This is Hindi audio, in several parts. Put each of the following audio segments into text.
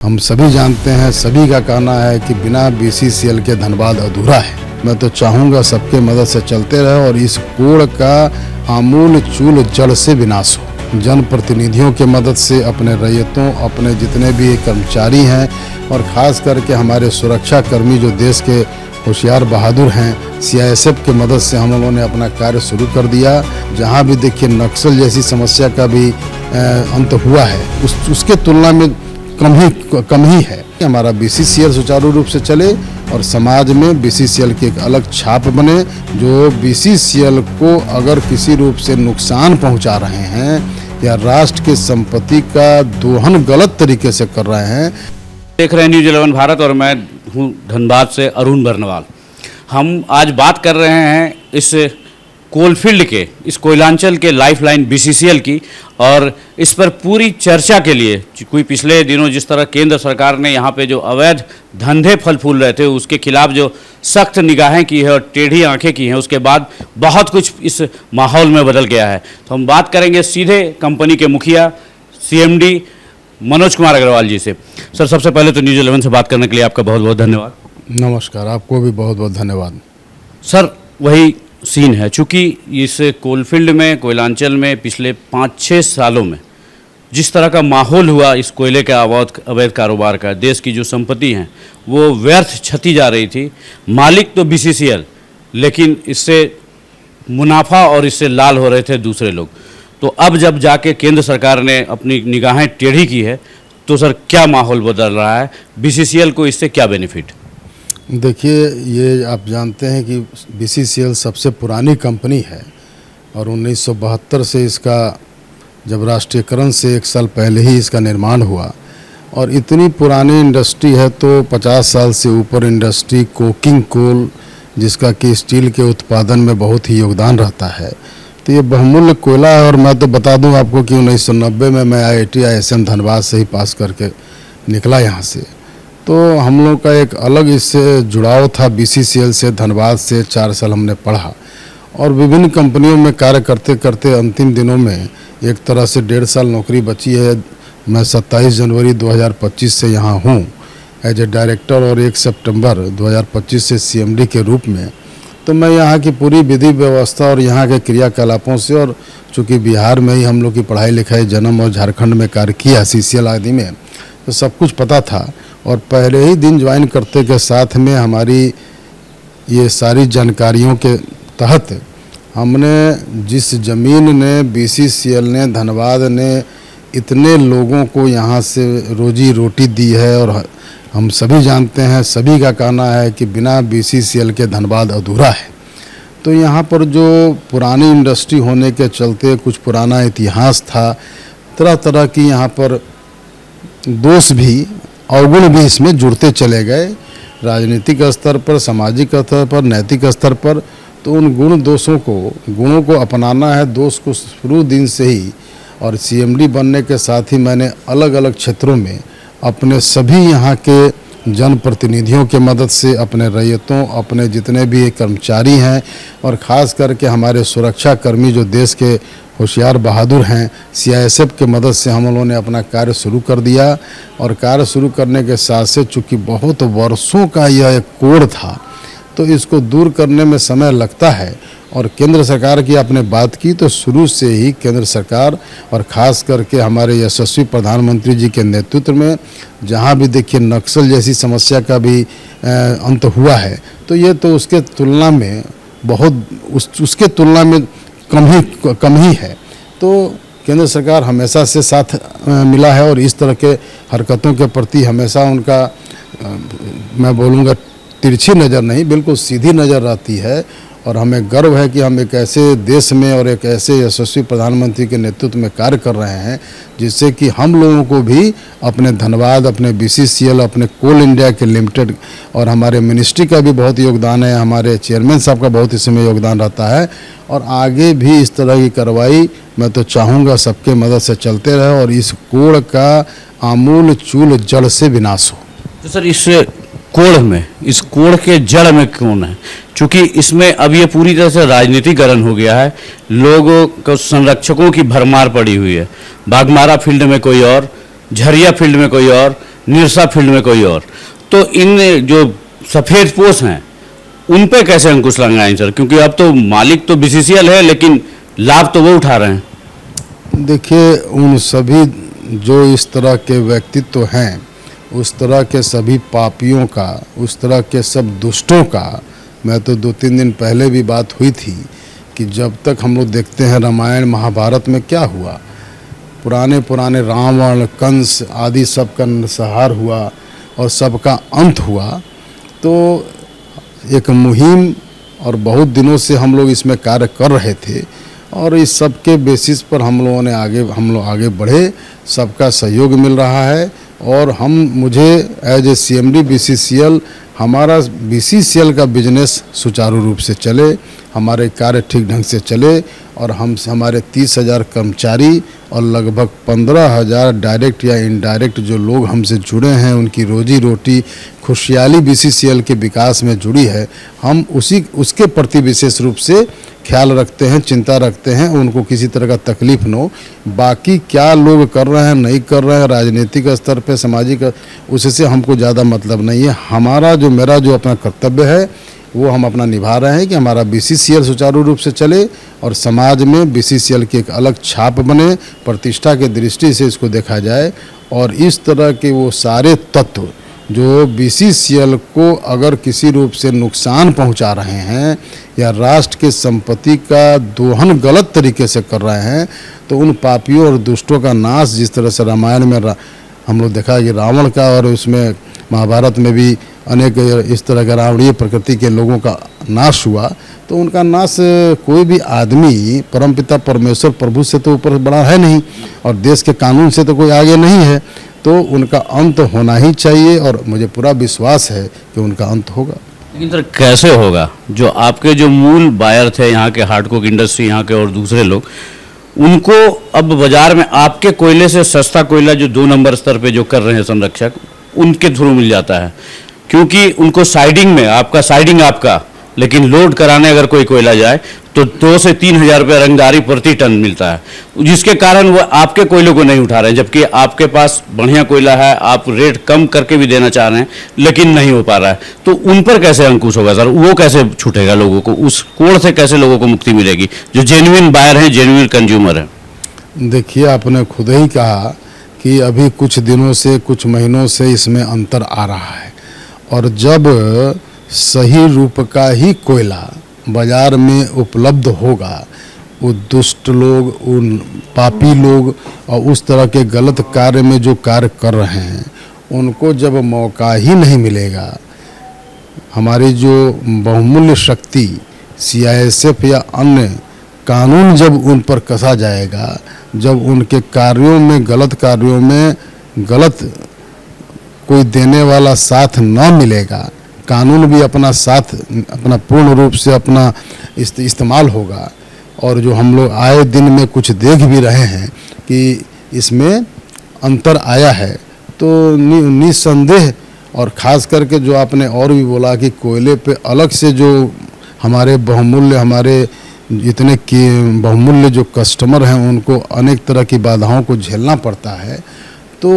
हम सभी जानते हैं, सभी का कहना है कि बिना बीसीसीएल के धनबाद अधूरा है। मैं तो चाहूँगा सबके मदद से चलते रहे और इस कोड़ का आमूल चूल जड़ से विनाश हो। जनप्रतिनिधियों के मदद से, अपने रैयतों, अपने जितने भी कर्मचारी हैं और ख़ास करके हमारे सुरक्षा कर्मी जो देश के होशियार बहादुर हैं, सीआईएसएफ की मदद से हम लोगों ने अपना कार्य शुरू कर दिया। जहाँ भी देखिए नक्सल जैसी समस्या का भी अंत हुआ है, उसके तुलना में कम ही है। हमारा बीसीसीएल सुचारू रूप से चले और समाज में बीसीसीएल की एक अलग छाप बने। जो बीसीसीएल को अगर किसी रूप से नुकसान पहुंचा रहे हैं या राष्ट्र की संपत्ति का दोहन गलत तरीके से कर रहे हैं। देख रहे हैं न्यूज़ 11 भारत और मैं हूं धनबाद से अरुण बर्नवाल। हम आज बात कर रहे हैं इस कोलफील्ड के, इस कोयलांचल के लाइफलाइन बीसीसीएल की, और इस पर पूरी चर्चा के लिए कोई पिछले दिनों जिस तरह केंद्र सरकार ने यहाँ पे जो अवैध धंधे फल फूल रहे थे उसके खिलाफ जो सख्त निगाहें की है और टेढ़ी आंखें की हैं, उसके बाद बहुत कुछ इस माहौल में बदल गया है। तो हम बात करेंगे सीधे कंपनी के मुखिया सीएमडी मनोज कुमार अग्रवाल जी से। सर, सबसे पहले तो न्यूज़ 11 से बात करने के लिए आपका बहुत बहुत धन्यवाद। नमस्कार, आपको भी बहुत बहुत धन्यवाद। सर, वही सीन है, चूँकि इस कोलफील्ड में, कोयलांचल में पिछले 5-6 सालों में जिस तरह का माहौल हुआ इस कोयले के अवैध कारोबार का, देश की जो संपत्ति हैं वो व्यर्थ छती जा रही थी। मालिक तो बीसीसीएल, लेकिन इससे मुनाफा और इससे लाल हो रहे थे दूसरे लोग। तो अब जब जाके केंद्र सरकार ने अपनी निगाहें टेढ़ी की है, तो सर क्या माहौल बदल रहा है? बीसीसीएल को इससे क्या बेनिफिट? देखिए, ये आप जानते हैं कि बीसीसीएल सबसे पुरानी कंपनी है और 1972 से इसका जब राष्ट्रीयकरण से 1 साल पहले ही इसका निर्माण हुआ। और इतनी पुरानी इंडस्ट्री है तो 50 साल से ऊपर इंडस्ट्री, कोकिंग कोल जिसका कि स्टील के उत्पादन में बहुत ही योगदान रहता है, तो ये बहुमूल्य कोयला है। और मैं तो बता दूं आपको कि 1990 में मैं IIT ISM धनबाद से ही पास करके निकला यहाँ से। तो हम लोग का एक अलग इससे जुड़ाव था बीसीसीएल से, धनबाद से 4 साल हमने पढ़ा और विभिन्न कंपनियों में कार्य करते करते अंतिम दिनों में एक तरह से 1.5 साल नौकरी बची है। मैं 27 जनवरी 2025 से यहाँ हूँ एज ए डायरेक्टर और 1 सितंबर 2025 से सीएमडी के रूप में। तो मैं यहाँ की पूरी विधि व्यवस्था और यहाँ के क्रियाकलापों से, और चूँकि बिहार में ही हम लोग की पढ़ाई लिखाई जन्म और झारखंड में कार्य किया CCL आदि में, तो सब कुछ पता था। और पहले ही दिन ज्वाइन करते के साथ में हमारी ये सारी जानकारियों के तहत हमने जिस ज़मीन ने बीसीसीएल ने, धनबाद ने इतने लोगों को यहाँ से रोजी रोटी दी है, और हम सभी जानते हैं, सभी का कहना है कि बिना बीसीसीएल के धनबाद अधूरा है। तो यहाँ पर जो पुरानी इंडस्ट्री होने के चलते कुछ पुराना इतिहास था, तरह तरह की यहाँ पर दोष भी, अवगुण भी इसमें जुड़ते चले गए, राजनीतिक स्तर पर, सामाजिक स्तर पर, नैतिक स्तर पर। तो उन गुणों को अपनाना है, दोष को शुरू दिन से ही। और सीएमडी बनने के साथ ही मैंने अलग अलग क्षेत्रों में अपने सभी यहाँ के जनप्रतिनिधियों के मदद से, अपने रैयतों, अपने जितने भी कर्मचारी हैं और ख़ास करके हमारे सुरक्षा कर्मी जो देश के होशियार बहादुर हैं, सीआईएसएफ की मदद से हम लोगों ने अपना कार्य शुरू कर दिया। और कार्य शुरू करने के साथ से चूँकि बहुत वर्षों का यह एक कोड़ था, तो इसको दूर करने में समय लगता है। और केंद्र सरकार की आपने बात की, तो शुरू से ही केंद्र सरकार और ख़ास करके हमारे यशस्वी प्रधानमंत्री जी के नेतृत्व में जहाँ भी देखिए नक्सल जैसी समस्या का भी अंत हुआ है, तो ये तो उसके तुलना में उसके तुलना में कम ही है। तो केंद्र सरकार हमेशा से साथ मिला है और इस तरह के हरकतों के प्रति हमेशा उनका, मैं बोलूँगा तिरछी नज़र नहीं, बिल्कुल सीधी नज़र रहती है। और हमें गर्व है कि हम एक ऐसे देश में और एक ऐसे यशस्वी प्रधानमंत्री के नेतृत्व में कार्य कर रहे हैं जिससे कि हम लोगों को भी अपने धनबाद, अपने बीसीसीएल, अपने कोल इंडिया के लिमिटेड और हमारे मिनिस्ट्री का भी बहुत योगदान है, हमारे चेयरमैन साहब का बहुत इसमें योगदान रहता है। और आगे भी इस तरह की कार्रवाई मैं तो चाहूँगा सबके मदद से चलते रहे और इस कोड़ का आमूल चूल जड़ से विनाश हो। तो सर, इस कोड़ के जड़ में कौन है? चूँकि इसमें अब ये पूरी तरह से राजनीतिकरण हो गया है, लोगों को, संरक्षकों की भरमार पड़ी हुई है। बाघमारा फील्ड में कोई और, झरिया फील्ड में कोई और, निरसा फील्ड में कोई और। तो इन जो सफ़ेद पोश हैं उन पे कैसे अंकुश लगाएं सर, क्योंकि अब तो मालिक तो बीसीसीएल है लेकिन लाभ तो वो उठा रहे हैं। देखिए, उन सभी जो इस तरह के व्यक्तित्व हैं, उस तरह के सभी पापियों का, उस तरह के सब दुष्टों का, मैं तो 2-3 दिन पहले भी बात हुई थी कि जब तक हम लोग देखते हैं रामायण महाभारत में क्या हुआ, पुराने पुराने रावण कंस आदि सब का संहार हुआ और सबका अंत हुआ। तो एक मुहिम और बहुत दिनों से हम लोग इसमें कार्य कर रहे थे और इस सब के बेसिस पर हम लोग आगे बढ़े, सबका सहयोग मिल रहा है। और मुझे एज ए CMD BCCL, हमारा BCCL का बिजनेस सुचारू रूप से चले, हमारे कार्य ठीक ढंग से चले और हमारे 30,000 कर्मचारी और लगभग 15,000 डायरेक्ट या इनडायरेक्ट जो लोग हमसे जुड़े हैं, उनकी रोजी रोटी खुशहाली BCCL के विकास में जुड़ी है। हम उसके प्रति विशेष रूप से ख्याल रखते हैं, चिंता रखते हैं, उनको किसी तरह का तकलीफ न हो। बाकी क्या लोग कर रहे हैं नहीं कर रहे हैं राजनीतिक स्तर पे, सामाजिक, उससे हमको ज़्यादा मतलब नहीं है। मेरा जो अपना कर्तव्य है वो हम अपना निभा रहे हैं कि हमारा BCCL सुचारू रूप से चले और समाज में BCCL की एक अलग छाप बने, प्रतिष्ठा के दृष्टि से इसको देखा जाए। और इस तरह के वो सारे तत्व जो BCCL को अगर किसी रूप से नुकसान पहुंचा रहे हैं या राष्ट्र के संपत्ति का दोहन गलत तरीके से कर रहे हैं, तो उन पापियों और दुष्टों का नाश, जिस तरह से रामायण में हम लोग देखा कि रावण का, और उसमें महाभारत में भी अनेक इस तरह का रावणीय प्रकृति के लोगों का नाश हुआ, तो उनका नाश कोई भी आदमी परमपिता परमेश्वर प्रभु से तो ऊपर बड़ा है नहीं और देश के कानून से तो कोई आगे नहीं है। तो उनका अंत होना ही चाहिए और मुझे पूरा विश्वास है कि उनका अंत होगा। लेकिन सर कैसे होगा? जो आपके जो मूल बायर थे यहाँ के, हार्डकोक इंडस्ट्री यहाँ के और दूसरे लोग, उनको अब बाजार में आपके कोयले से सस्ता कोयला जो 2 नंबर स्तर पे जो कर रहे हैं संरक्षक, उनके थ्रू मिल जाता है, क्योंकि उनको साइडिंग में आपका लेकिन लोड कराने अगर कोई कोयला जाए तो 2 से 3 हज़ार रुपये रंगदारी प्रति टन मिलता है, जिसके कारण वो आपके कोयले को नहीं उठा रहे हैं। जबकि आपके पास बढ़िया कोयला है, आप रेट कम करके भी देना चाह रहे हैं लेकिन नहीं हो पा रहा है। तो उन पर कैसे अंकुश होगा सर? वो कैसे छूटेगा लोगों को? उस कोड़ से कैसे लोगों को मुक्ति मिलेगी जो जेन्युइन बायर हैं, जेन्युइन कंज्यूमर हैं? देखिए, आपने खुद ही कहा कि अभी कुछ दिनों से, कुछ महीनों से इसमें अंतर आ रहा है और जब सही रूप का ही कोयला बाजार में उपलब्ध होगा, वो दुष्ट लोग, उन पापी लोग और उस तरह के गलत कार्य में जो कार्य कर रहे हैं, उनको जब मौका ही नहीं मिलेगा, हमारी जो बहुमूल्य शक्ति CISF या अन्य कानून जब उन पर कसा जाएगा, जब उनके कार्यों में, गलत कार्यों में गलत कोई देने वाला साथ न मिलेगा, कानून भी अपना साथ, अपना पूर्ण रूप से अपना इस्तेमाल होगा। और जो हम लोग आए दिन में कुछ देख भी रहे हैं कि इसमें अंतर आया है, तो निस्संदेह, और ख़ास करके जो आपने और भी बोला कि कोयले पे अलग से जो हमारे इतने बहुमूल्य जो कस्टमर हैं, उनको अनेक तरह की बाधाओं को झेलना पड़ता है। तो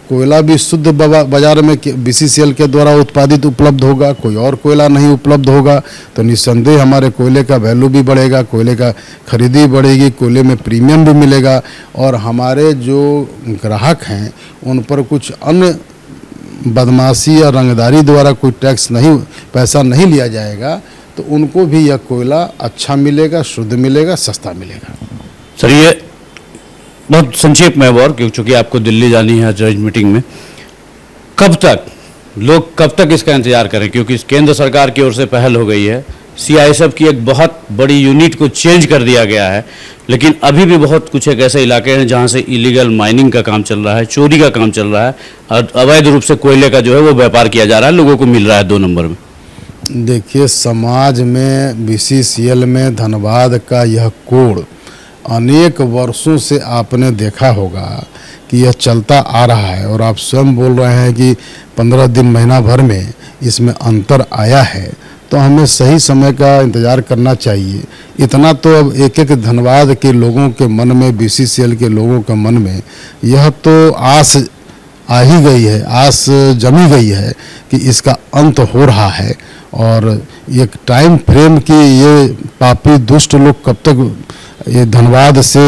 कोयला भी शुद्ध बाजार में BCCL के द्वारा उत्पादित उपलब्ध होगा, कोई और कोयला नहीं उपलब्ध होगा, तो निस्संदेह हमारे कोयले का वैल्यू भी बढ़ेगा, कोयले का खरीदी बढ़ेगी, कोयले में प्रीमियम भी मिलेगा और हमारे जो ग्राहक हैं उन पर कुछ अन्य बदमाशी या रंगदारी द्वारा कोई टैक्स नहीं, पैसा नहीं लिया जाएगा, तो उनको भी यह कोयला अच्छा मिलेगा, शुद्ध मिलेगा, सस्ता मिलेगा। सर, ये बहुत संक्षेप में और क्योंकि आपको दिल्ली जानी है जज मीटिंग में, कब तक इसका इंतजार करें? क्योंकि केंद्र सरकार की ओर से पहल हो गई है, CISF की एक बहुत बड़ी यूनिट को चेंज कर दिया गया है, लेकिन अभी भी बहुत कुछ एक ऐसे इलाके हैं जहां से इलीगल माइनिंग का काम चल रहा है, चोरी का काम चल रहा है और अवैध रूप से कोयले का जो है वो व्यापार किया जा रहा है, लोगों को मिल रहा है 2 नंबर में। देखिए, समाज में BCCL में धनबाद का यह कोड अनेक वर्षों से आपने देखा होगा कि यह चलता आ रहा है और आप स्वयं बोल रहे हैं कि 15 दिन, महीना भर में इसमें अंतर आया है, तो हमें सही समय का इंतज़ार करना चाहिए। इतना तो अब एक धनबाद के लोगों के मन में, BCCL के लोगों के मन में यह तो आस आ ही गई है, आस जमी गई है कि इसका अंत हो रहा है। और एक टाइम फ्रेम कि ये पापी दुष्ट लोग कब तक ये धनबाद से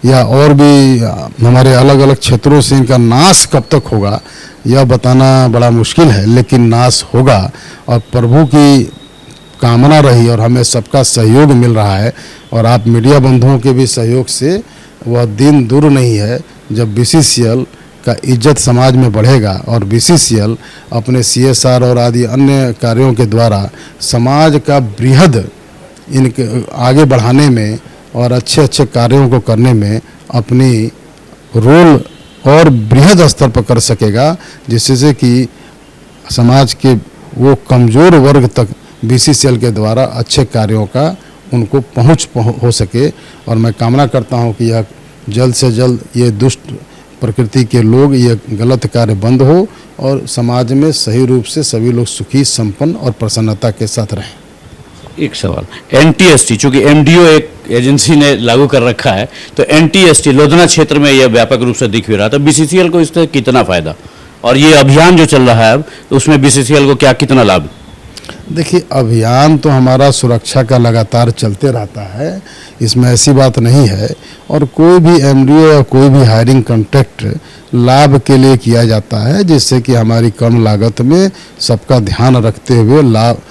या और भी हमारे अलग अलग क्षेत्रों से इनका नाश कब तक होगा, यह बताना बड़ा मुश्किल है, लेकिन नाश होगा। और प्रभु की कामना रही और हमें सबका सहयोग मिल रहा है, और आप मीडिया बंधुओं के भी सहयोग से वह दिन दूर नहीं है जब BCCL का इज्जत समाज में बढ़ेगा और BCCL अपने CSR और आदि अन्य कार्यों के द्वारा समाज का बृहद इनके आगे बढ़ाने में और अच्छे अच्छे कार्यों को करने में अपनी रोल और बृहद स्तर पर कर सकेगा, जिससे कि समाज के वो कमज़ोर वर्ग तक BCCL के द्वारा अच्छे कार्यों का उनको पहुंच हो सके। और मैं कामना करता हूं कि यह जल्द से जल्द ये दुष्ट प्रकृति के लोग, ये गलत कार्य बंद हो और समाज में सही रूप से सभी लोग सुखी, संपन्न और प्रसन्नता के साथ रहें। एक सवाल, NTST, चूंकि MDO एक एजेंसी ने लागू कर रखा है, तो NTST लोधना क्षेत्र में यह व्यापक रूप से दिख भी रहा था, BCCL को इससे कितना फायदा, और ये अभियान जो चल रहा है अब, तो उसमें BCCL को क्या कितना लाभ? देखिए, अभियान तो हमारा सुरक्षा का लगातार चलते रहता है, इसमें ऐसी बात नहीं है। और कोई भी MDO या कोई भी हायरिंग कॉन्ट्रैक्ट लाभ के लिए किया जाता है, जिससे कि हमारी कम लागत में सबका ध्यान रखते हुए लाभ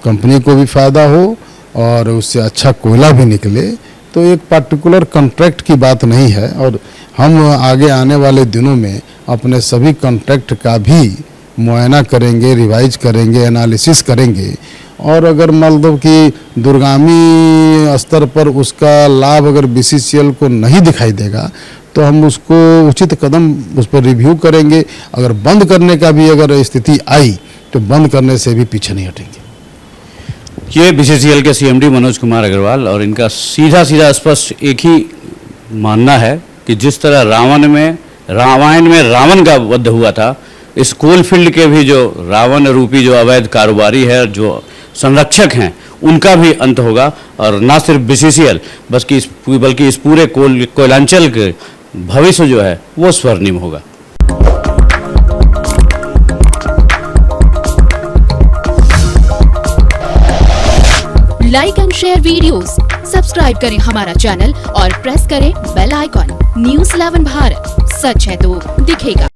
कंपनी को भी फ़ायदा हो और उससे अच्छा कोयला भी निकले। तो एक पर्टिकुलर कॉन्ट्रैक्ट की बात नहीं है। और हम आगे आने वाले दिनों में अपने सभी कॉन्ट्रैक्ट का भी मुआयना करेंगे, रिवाइज करेंगे, एनालिसिस करेंगे, और अगर मतलब कि दूरगामी स्तर पर उसका लाभ अगर BCCL को नहीं दिखाई देगा तो हम उसको उचित कदम उस पर रिव्यू करेंगे। अगर बंद करने का भी अगर स्थिति आई तो बंद करने से भी पीछे नहीं हटेंगे। ये BCCL के CMD मनोज कुमार अग्रवाल, और इनका सीधा सीधा स्पष्ट एक ही मानना है कि जिस तरह रामायण में रावण का वध हुआ था, इस कोलफील्ड के भी जो रावण रूपी जो अवैध कारोबारी है, जो संरक्षक हैं, उनका भी अंत होगा। और ना सिर्फ BCCL बल्कि इस पूरे कोयलांचल के भविष्य जो है वो स्वर्णिम होगा। Like and share videos, subscribe करें हमारा चैनल और प्रेस करें बेल आइकॉन। News 11 भारत, सच है तो दिखेगा।